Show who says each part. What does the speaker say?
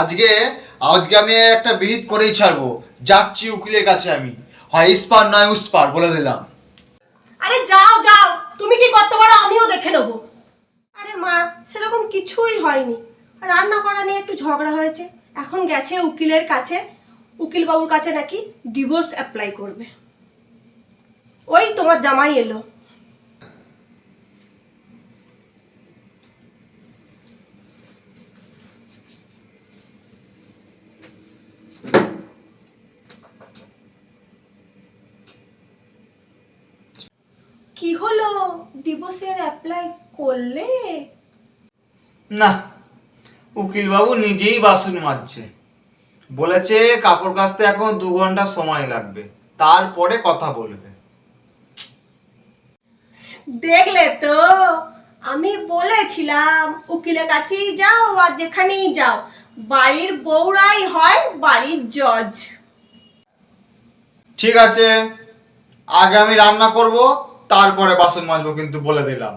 Speaker 1: আজকে আজকে আমি একটা বিহিত করেই ছাড়বো। যাচ্ছি উকিলের কাছে আমি, হয় ইস্পার নয় উস্পার বলে দিলাম।
Speaker 2: আরে যাও যাও, তুমি কি করতে পারো আমিও দেখে নেবো। আরে মা, সেরকম কিছুই হয়নি। রান্না করা নিয়ে একটু ঝগড়া হয়েছে, এখন গেছে উকিলের কাছে। উকিল বাবুর কাছে নাকি ডিভোর্স অ্যাপ্লাই করবে। ওই তোমার জামাই এলো। কি হলো, ডিভোর্সের অ্যাপ্লাই করলে?
Speaker 1: না, উকিল বাবু নিজেই বাসন মাজছে, বলেছে কাপড় কাচতে এখন 2 ঘন্টা সময় লাগবে, তারপরে কথা বলবে।
Speaker 2: দেখলে তো, আমি বলেছিলাম উকিলের কাছেই যাও আর যেখানেই যাও, বাড়ির বউরাই হয় বাড়ির জজ।
Speaker 1: ঠিক আছে, আগে আমি রান্না করব, তারপরে বাসন মাজবো, কিন্তু বলে দিলাম।